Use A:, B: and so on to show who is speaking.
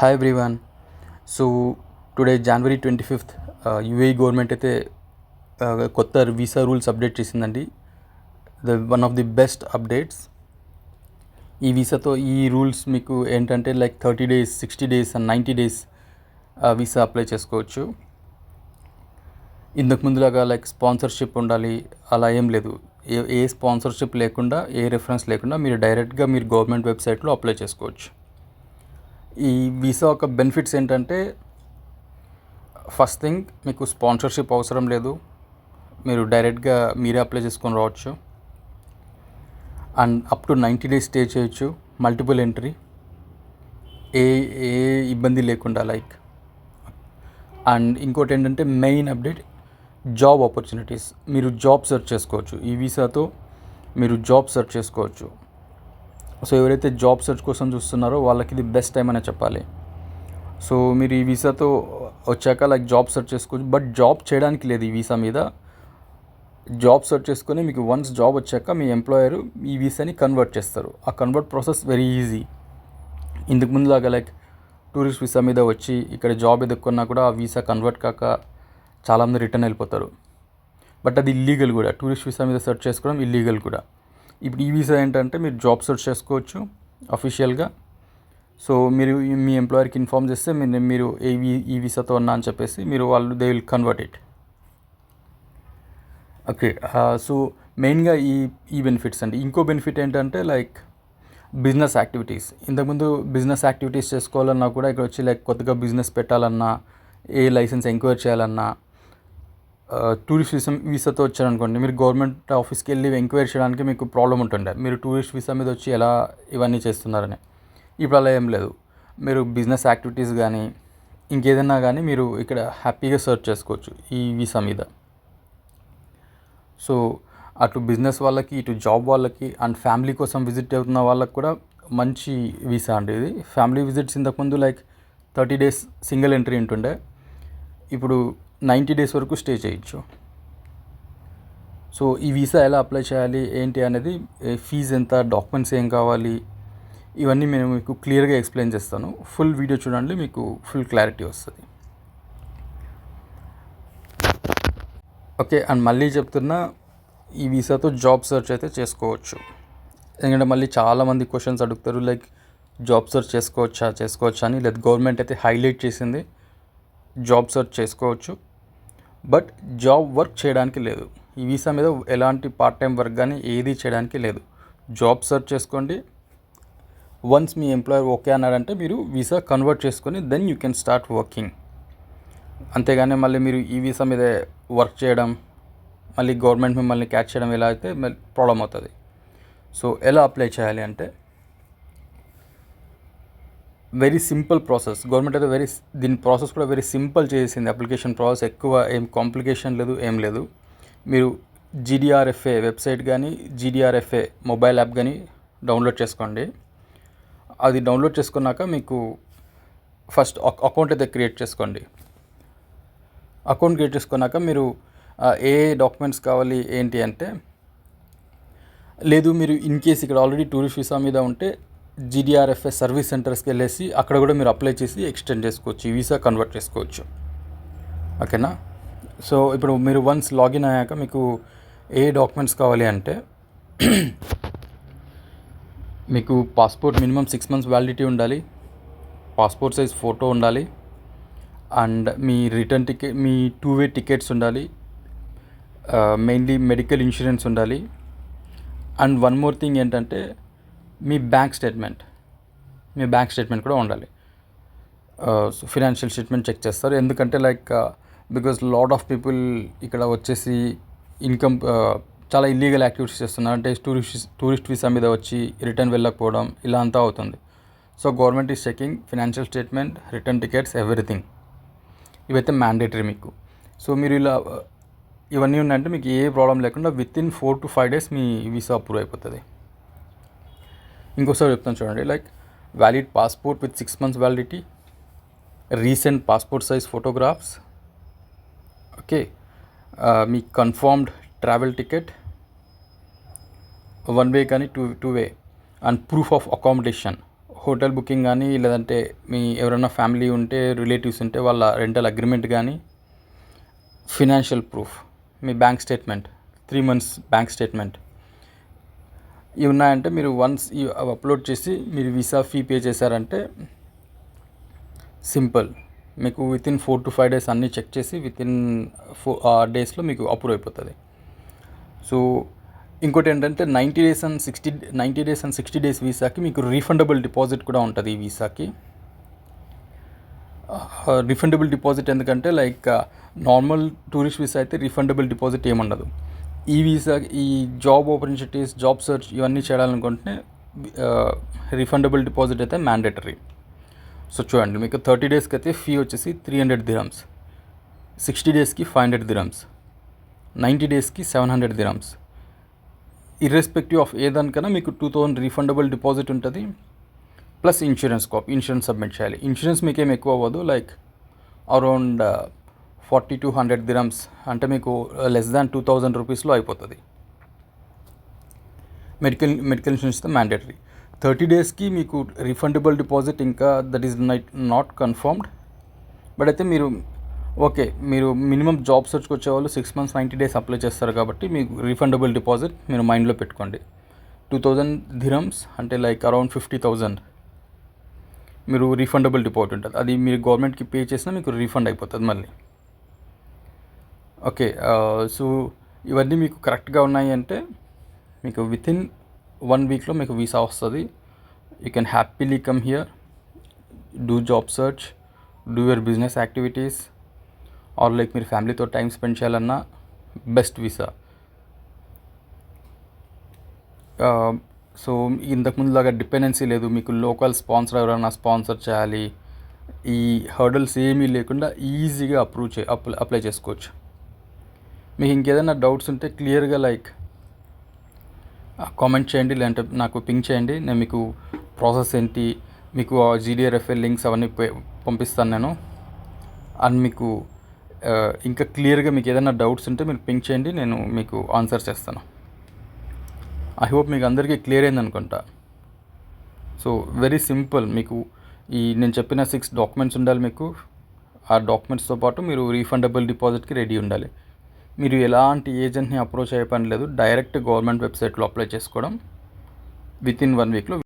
A: Hi everyone. So today జనవరి 25th UAE government అయితే కొత్త visa rules update చేసిందండి. One of the best updates. ఈ వీసాతో ఈ రూల్స్ మీకు ఏంటంటే like 30 days, 60 days and 90 days visa apply చేసుకోవచ్చు. ఇంతకు ముందులాగా లైక్ స్పాన్సర్షిప్ ఉండాలి అలా ఏం లేదు. ఏ స్పాన్సర్షిప్ లేకుండా, ఏ రెఫరెన్స్ లేకుండా మీరు డైరెక్ట్గా మీరు గవర్నమెంట్ వెబ్సైట్లో అప్లై చేసుకోవచ్చు. ఈ వీసా ఒక బెనిఫిట్స్ ఏంటంటే, ఫస్ట్ థింగ్ మీకు స్పాన్సర్షిప్ అవసరం లేదు, మీరు డైరెక్ట్గా మీరే అప్లై చేసుకొని రావచ్చు. And up to 90 days stay చేయొచ్చు, మల్టిపుల్ ఎంట్రీ, ఏ ఏ ఇబ్బంది లేకుండా లైక్. అండ్ ఇంకోటి ఏంటంటే మెయిన్ అప్డేట్, జాబ్ ఆపర్చునిటీస్. మీరు జాబ్ సెర్చ్ చేసుకోవచ్చు, ఈ వీసాతో మీరు జాబ్ సెర్చ్ చేసుకోవచ్చు. సో ఎవరైతే జాబ్ సెర్చ్ కోసం చూస్తున్నారో వాళ్ళకి ఇది బెస్ట్ టైం అనే చెప్పాలి. సో మీరు ఈ వీసాతో వచ్చాక లైక్ జాబ్ సెర్చ్ చేసుకోవచ్చు, బట్ జాబ్ చేయడానికి లేదు. ఈ వీసా మీద జాబ్ సెర్చ్ చేసుకొని మీకు వన్స్ జాబ్ వచ్చాక మీ ఎంప్లాయర్ ఈ వీసాని కన్వర్ట్ చేస్తారు. ఆ కన్వర్ట్ ప్రాసెస్ వెరీ ఈజీ. ఇంతకు ముందులాగా లైక్ టూరిస్ట్ వీసా మీద వచ్చి ఇక్కడ జాబ్ ఎదుర్కొన్నా కూడా ఆ వీసా కన్వర్ట్ కాక చాలామంది రిటర్న్ వెళ్ళిపోతారు. బట్ అది ఇల్లీగల్ కూడా, టూరిస్ట్ వీసా మీద సెర్చ్ చేసుకోవడం ఇల్లీగల్ కూడా. ఇప్పుడు ఈ వీసా ఏంటంటే మీరు జాబ్ సెర్చ్ చేసుకోవచ్చు అఫీషియల్గా. సో మీరు మీ ఎంప్లాయర్కి ఇన్ఫార్మ్ చేస్తే మీరు ఈ వీసాతో ఉన్నా అని చెప్పేసి వాళ్ళు they will convert it. Okay. So మెయిన్గా ఈ బెనిఫిట్స్ అండి. ఇంకో బెనిఫిట్ ఏంటంటే లైక్ బిజినెస్ యాక్టివిటీస్. ఇంతకుముందు బిజినెస్ యాక్టివిటీస్ చేసుకోవాలన్నా కూడా ఇక్కడ వచ్చి లైక్ కొత్తగా బిజినెస్ పెట్టాలన్నా, ఏ లైసెన్స్ ఎంక్వైరీ చేయాలన్నా, టూరిస్ట్ వీసాతో వచ్చారనుకోండి, మీరు గవర్నమెంట్ ఆఫీస్కి వెళ్ళి ఎంక్వైరీ చేయడానికి మీకు ప్రాబ్లం ఉంటుండే, మీరు టూరిస్ట్ వీసా మీద వచ్చి ఎలా ఇవన్నీ చేస్తున్నారని. ఇప్పుడు అలా ఏం లేదు. మీరు బిజినెస్ యాక్టివిటీస్ కానీ ఇంకేదైనా కానీ మీరు ఇక్కడ హ్యాపీగా సర్చ్ చేసుకోవచ్చు ఈ వీసా మీద. సో అటు బిజినెస్ వాళ్ళకి, ఇటు జాబ్ వాళ్ళకి అండ్ ఫ్యామిలీ కోసం విజిట్ అవుతున్న వాళ్ళకి కూడా మంచి వీసా అండి ఇది. ఫ్యామిలీ విజిట్స్ ఇంతకుముందు లైక్ 30 days సింగిల్ ఎంట్రీ ఉంటుండే, ఇప్పుడు 90 days వరకు స్టే చేయొచ్చు. సో ఈ వీసా ఎలా అప్లై చేయాలి ఏంటి అనేది, ఫీజు ఎంత, డాక్యుమెంట్స్ ఏం కావాలి, ఇవన్నీ నేను మీకు క్లియర్గా ఎక్స్ప్లెయిన్ చేస్తాను. ఫుల్ వీడియో చూడండి, మీకు ఫుల్ క్లారిటీ వస్తుంది. ఓకే. అండ్ మళ్ళీ చెప్తున్నా, ఈ వీసాతో జాబ్ సెర్చ్ అయితే చేసుకోవచ్చు. ఎందుకంటే మళ్ళీ చాలామంది క్వశ్చన్స్ అడుగుతారు లైక్ జాబ్ సెర్చ్ చేసుకోవచ్చా అని. లేదు, గవర్నమెంట్ అయితే హైలైట్ చేసింది జాబ్ సెర్చ్ చేసుకోవచ్చు, బట్ జాబ్ వర్క్ చేయడానికి లేదు. ఈ వీసా మీద ఎలాంటి పార్ట్ టైం వర్క్ కానీ ఏది చేయడానికి లేదు. జాబ్ సెర్చ్ చేసుకోండి. వన్స్ మీ ఎంప్లాయర్ ఓకే అన్నాడంటే మీరు వీసా కన్వర్ట్ చేసుకొని then you can start working. అంతేగాని మళ్ళీ మీరు ఈ వీసా మీద వర్క్ చేయడం, మళ్ళీ గవర్నమెంట్ మిమ్మల్ని క్యాచ్ చేయడం ఎలా అయితే ప్రాబ్లం అవుతుంది. సో ఎలా అప్లై చేయాలి అంటే వెరీ సింపుల్ ప్రాసెస్. గవర్నమెంట్ అయితే దీని ప్రాసెస్ కూడా వెరీ సింపుల్ చేసింది. అప్లికేషన్ ప్రాసెస్ ఎక్కువ ఏం కాంప్లికేషన్ లేదు, ఏం లేదు. మీరు GDRFA వెబ్సైట్ కానీ, GDRFA మొబైల్ యాప్ కానీ డౌన్లోడ్ చేసుకోండి. అది డౌన్లోడ్ చేసుకున్నాక మీకు ఫస్ట్ అకౌంట్ అయితే క్రియేట్ చేసుకోండి. అకౌంట్ క్రియేట్ చేసుకున్నాక మీరు ఏ డాక్యుమెంట్స్ కావాలి ఏంటి అంటే, లేదు మీరు ఇన్ కేస్ ఇక్కడ ఆల్రెడీ టూరిస్ట్ వీసా మీద ఉంటే GDRFA సర్వీస్ సెంటర్స్కి వెళ్ళేసి అక్కడ కూడా మీరు అప్లై చేసి ఎక్స్టెండ్ చేసుకోవచ్చు, ఈ వీసా కన్వర్ట్ చేసుకోవచ్చు. ఓకేనా? సో ఇప్పుడు మీరు వన్స్ లాగిన్ అయ్యాక మీకు ఏ డాక్యుమెంట్స్ కావాలి అంటే, మీకు పాస్పోర్ట్ మినిమం 6 months వ్యాలిడిటీ ఉండాలి, పాస్పోర్ట్ సైజ్ ఫోటో ఉండాలి, and me return ticket, me 2-way tickets ఉండాలి, మెయిన్లీ మెడికల్ ఇన్సూరెన్స్ ఉండాలి. అండ్ వన్ మోర్ థింగ్ ఏంటంటే మీ బ్యాంక్ స్టేట్మెంట్ కూడా ఉండాలి. ఫినాన్షియల్ స్టేట్మెంట్ చెక్ చేస్తారు. ఎందుకంటే like because lot of people ఇక్కడ వచ్చేసి ఇన్కమ్ చాలా ఇల్లీగల్ యాక్టివిటీస్ చేస్తున్నారు. అంటే టూరిస్ట్ వీసా మీద వచ్చి రిటర్న్ వెళ్ళకపోవడం ఇలా అంతా అవుతుంది. So government is checking financial statement, return tickets, everything. ఇవైతే మ్యాండేటరీ మీకు. సో మీరు ఇలా ఇవన్నీ ఉన్నాయంటే మీకు ఏ ప్రాబ్లం లేకుండా within 4 to 5 days me visa approve అయిపోతుంది. ఇంకోసారి చెప్తాను చూడండి, like valid passport with 6 months validity, recent passport size photographs, okay, me confirmed travel ticket, 1-way కానీ 2-way, and proof of accommodation, hotel booking కానీ, లేదంటే మీ ఎవరైనా ఫ్యామిలీ ఉంటే, రిలేటివ్స్ ఉంటే వాళ్ళ రెంటల్ అగ్రిమెంట్ కానీ, ఫినాన్షియల్ ప్రూఫ్, మీ bank statement, 3 months bank statement ఇవి ఉన్నాయంటే మీరు వన్స్ ఇవి అప్లోడ్ చేసి మీరు వీసా ఫీ పే చేశారంటే సింపుల్, మీకు వితిన్ 4 to 5 days అన్నీ చెక్ చేసి వితిన్ 4 daysలో మీకు అప్రూవ్ అయిపోతుంది. సో ఇంకోటి ఏంటంటే 90 days and 60 days వీసాకి మీకు రీఫండబుల్ డిపాజిట్ కూడా ఉంటుంది. ఈ వీసాకి రీఫండబుల్ డిపాజిట్ ఎందుకంటే లైక్ నార్మల్ టూరిస్ట్ వీసా అయితే రీఫండబుల్ డిపాజిట్ ఏముండదు. ఈ వీసా ఈ జాబ్ ఆపర్చునిటీస్, జాబ్ సెర్చ్ ఇవన్నీ చేయాలనుకుంటే రీఫండబుల్ డిపాజిట్ అయితే మ్యాండేటరీ. సో చూడండి, మీకు 30 daysకి అయితే ఫీ వచ్చేసి 300 dirhams, 60 daysకి 500 dirhams, 90 daysకి 700 dirhams. ఇర్రెస్పెక్టివ్ ఆఫ్ ఏదానికన్నా మీకు 2000 రీఫండబుల్ డిపాజిట్ ఉంటుంది. ప్లస్ ఇన్సూరెన్స్ సబ్మిట్ చేయాలి. ఇన్సూరెన్స్ మీకేం ఎక్కువ అవ్వదు, లైక్ అరౌండ్ 40 to 100 dirhams, అంటే మీకు less than 2000 రూపీస్లో అయిపోతుంది. Medical insurance mandatory. 30 daysకి మీకు రీఫండబుల్ డిపాజిట్ ఇంకా that is not confirmed. But అయితే మీరు మినిమం జాబ్ సెర్చ్కి వచ్చేవాళ్ళు 6 months 90 days అప్లై చేస్తారు కాబట్టి మీకు రీఫండబుల్ డిపాజిట్ మీరు మైండ్లో పెట్టుకోండి. 2000 dirhams అంటే లైక్ అరౌండ్ 50,000 మీరు రీఫండబుల్ డిపాజిట్ ఉంటుంది. అది మీరు గవర్నమెంట్కి పే చేసినా మీకు రీఫండ్ అయిపోతుంది మళ్ళీ. ఓకే, సో ఇవన్నీ మీకు కరెక్ట్గా ఉన్నాయి అంటే మీకు వితిన్ 1 weekలో మీకు వీసా వస్తుంది. You can happily come here, do job search, do your business activities, or like మీరు ఫ్యామిలీతో టైం స్పెండ్ చేయాలన్నా బెస్ట్ వీసా. సో ఇంతకుముందులాగా డిపెండెన్సీ లేదు, మీకు లోకల్ స్పాన్సర్ ఎవరైనా స్పాన్సర్ చేయాలి, ఈ హర్డల్స్ ఏమీ లేకుండా ఈజీగా అప్లై చేసుకోవచ్చు. మీకు ఇంకేదైనా డౌట్స్ ఉంటే క్లియర్గా లైక్ కామెంట్ చేయండి, లేదంటే నాకు పింక్ చేయండి. నేను మీకు ప్రాసెస్ ఏంటి, మీకు GDRFA లింక్స్ అవన్నీ పంపిస్తాను నేను. అండ్ మీకు ఇంకా క్లియర్గా మీకు ఏదైనా డౌట్స్ ఉంటే మీరు పింక్ చేయండి, నేను మీకు ఆన్సర్ చేస్తాను. ఐ హోప్ మీకు అందరికీ క్లియర్ అయింది అనుకుంటా. సో వెరీ సింపుల్, మీకు నేను చెప్పిన 6 documents ఉండాలి మీకు. ఆ డాక్యుమెంట్స్తో పాటు మీరు రీఫండబుల్ డిపాజిట్కి రెడీ ఉండాలి. మీరు ఎలాంటి ఏజెంట్ని అప్రోచ్ అయ్యే పని లేదు, డైరెక్ట్ గవర్నమెంట్ వెబ్సైట్లో అప్లై చేసుకోవడం. వితిన్ 1 weekలో